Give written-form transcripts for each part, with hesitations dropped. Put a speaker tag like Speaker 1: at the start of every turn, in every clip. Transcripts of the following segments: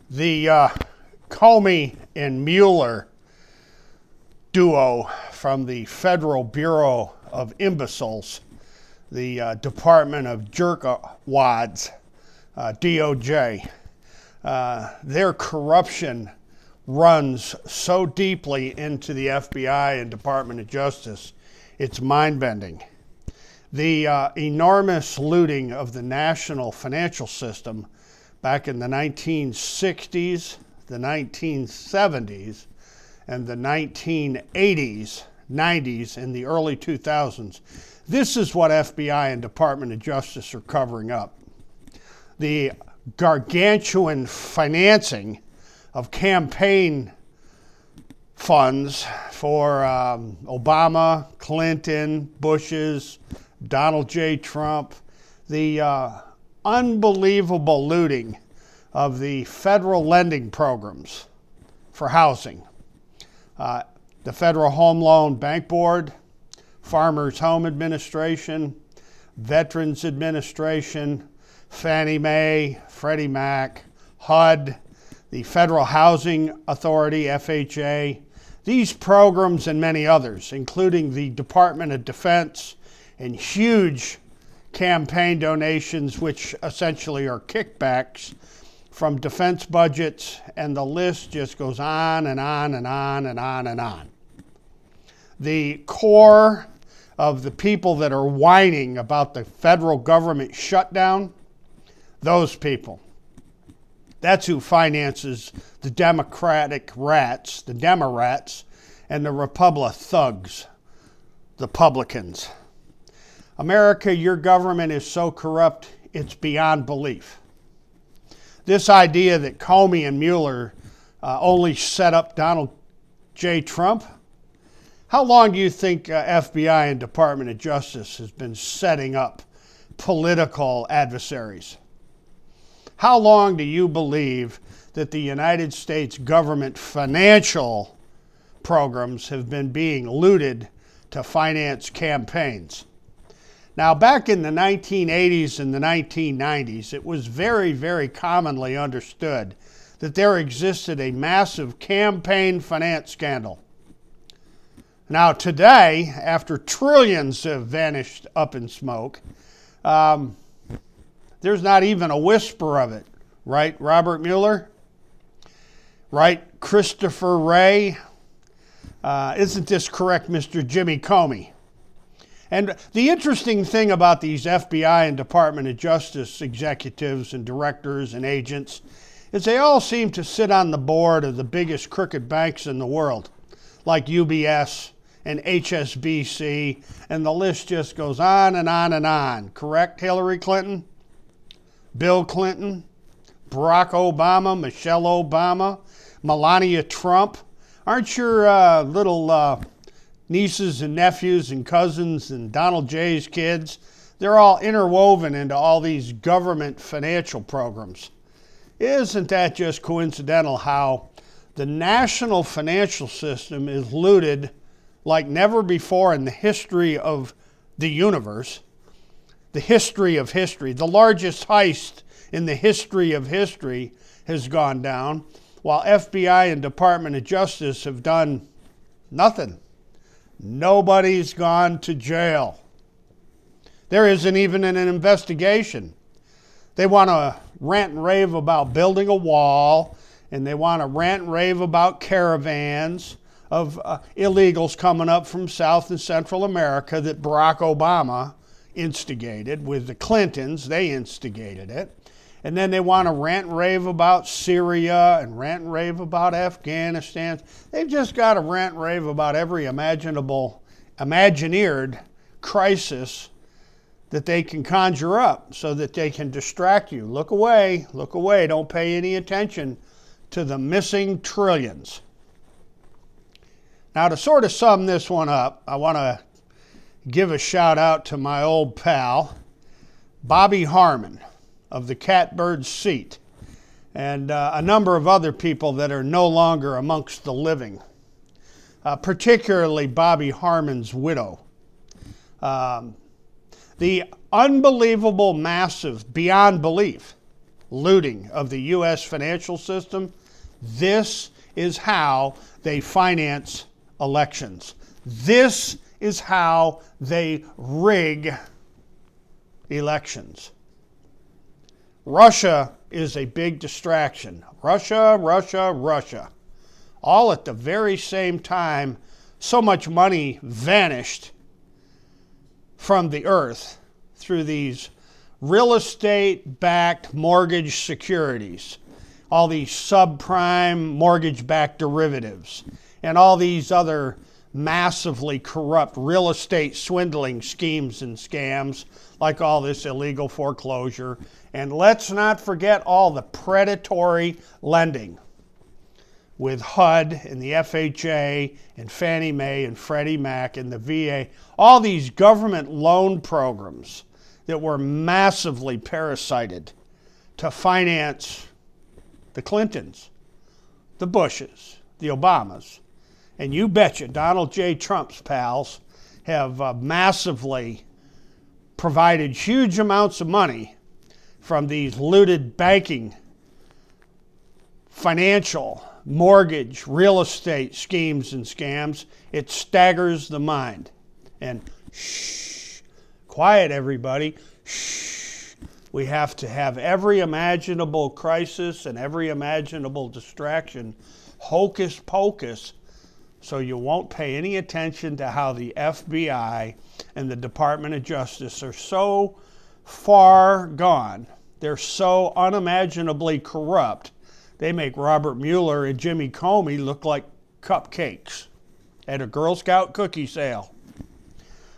Speaker 1: The Comey and Mueller duo from the Federal Bureau of Imbeciles, the Department of Jerkwads, DOJ, their corruption runs so deeply into the FBI and Department of Justice, it's mind-bending. The enormous looting of the national financial system back in the 1960s, the 1970s, and the 1980s, 90s, and the early 2000s. This is what FBI and Department of Justice are covering up. The gargantuan financing of campaign funds for Obama, Clinton, Bush's, Donald J. Trump, the unbelievable looting of the federal lending programs for housing. The Federal Home Loan Bank Board, Farmers Home Administration, Veterans Administration, Fannie Mae, Freddie Mac, HUD, the Federal Housing Authority, FHA, these programs and many others, including the Department of Defense and huge campaign donations, which essentially are kickbacks from defense budgets, and the list just goes on and on and on and on and on. The core of the people that are whining about the federal government shutdown, those people. That's who finances the Democratic rats, the Demorats, and the Republic thugs, the publicans. America, your government is so corrupt, it's beyond belief. This idea that Comey and Mueller only set up Donald J. Trump, how long do you think FBI and Department of Justice has been setting up political adversaries? How long do you believe that the United States government financial programs have been being looted to finance campaigns? Now, back in the 1980s and the 1990s, it was very, very commonly understood that there existed a massive campaign finance scandal. Now, today, after trillions have vanished up in smoke, there's not even a whisper of it. Right, Robert Mueller? Right, Christopher Wray? Isn't this correct, Mr. Jimmy Comey? And the interesting thing about these FBI and Department of Justice executives and directors and agents is they all seem to sit on the board of the biggest crooked banks in the world, like UBS and HSBC, and the list just goes on and on and on. Correct, Hillary Clinton? Bill Clinton? Barack Obama? Michelle Obama? Melania Trump? Aren't your little nieces and nephews and cousins and Donald J's kids, they're all interwoven into all these government financial programs? Isn't that just coincidental how the national financial system is looted like never before in the history of the universe, the history of history? The largest heist in the history of history has gone down, while FBI and Department of Justice have done nothing. Nobody's gone to jail. There isn't even an investigation. They want to rant and rave about building a wall, and they want to rant and rave about caravans of illegals coming up from South and Central America that Barack Obama instigated with the Clintons. They instigated it. And then they want to rant and rave about Syria and rant and rave about Afghanistan. They've just got to rant and rave about every imaginable, imagineered crisis that they can conjure up so that they can distract you. Look away, don't pay any attention to the missing trillions. Now, to sort of sum this one up, I want to give a shout out to my old pal, Bobby Harmon of the Catbird Seat, and a number of other people that are no longer amongst the living, particularly Bobby Harmon's widow. The unbelievable, massive, beyond belief looting of the U.S. financial system, this is how they finance elections. This is how they rig elections. Russia is a big distraction. Russia, Russia, Russia. All at the very same time, so much money vanished from the earth through these real estate-backed mortgage securities, all these subprime mortgage-backed derivatives, and all these other massively corrupt real estate swindling schemes and scams, like all this illegal foreclosure. And let's not forget all the predatory lending with HUD and the FHA and Fannie Mae and Freddie Mac and the VA, all these government loan programs that were massively parasited to finance the Clintons, the Bushes, the Obamas. And you betcha Donald J. Trump's pals have massively provided huge amounts of money from these looted banking, financial, mortgage, real estate schemes and scams. It staggers the mind. And shh, quiet everybody, shh. We have to have every imaginable crisis and every imaginable distraction, hocus pocus, so you won't pay any attention to how the FBI and the Department of Justice are so far gone. They're so unimaginably corrupt. They make Robert Mueller and Jimmy Comey look like cupcakes at a Girl Scout cookie sale.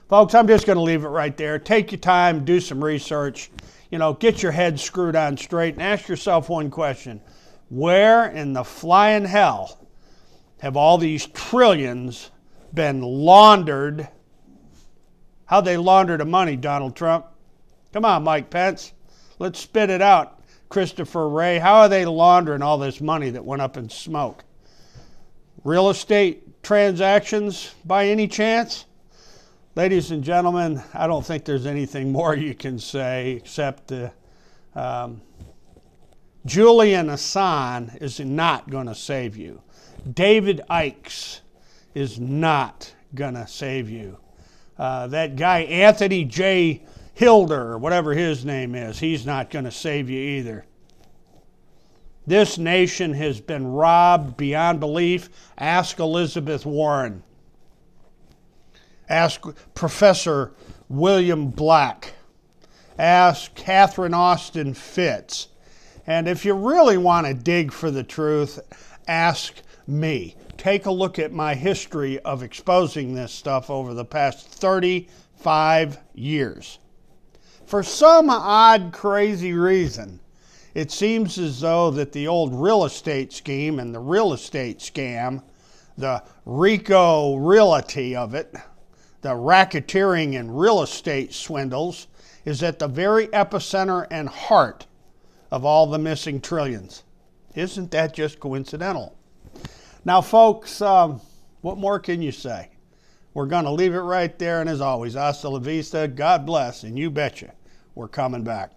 Speaker 1: Folks, I'm just going to leave it right there. Take your time, do some research. Get your head screwed on straight and ask yourself one question. Where in the flying hell have all these trillions been laundered? How'd they launder the money, Donald Trump? Come on, Mike Pence. Let's spit it out. Christopher Wray, how are they laundering all this money that went up in smoke? Real estate transactions by any chance? Ladies and gentlemen, I don't think there's anything more you can say except Julian Assange is not going to save you. David Icke is not going to save you. That guy Anthony J. Hilder, or whatever his name is, he's not going to save you either. This nation has been robbed beyond belief. Ask Elizabeth Warren. Ask Professor William Black. Ask Catherine Austin Fitts. And if you really want to dig for the truth, ask me. Take a look at my history of exposing this stuff over the past 35 years. For some odd, crazy reason, it seems as though that the old real estate scheme and the real estate scam, the RICO realty of it, the racketeering and real estate swindles, is at the very epicenter and heart of all the missing trillions. Isn't that just coincidental? Now, folks, what more can you say? We're going to leave it right there, and as always, hasta la vista, God bless, and you betcha, we're coming back.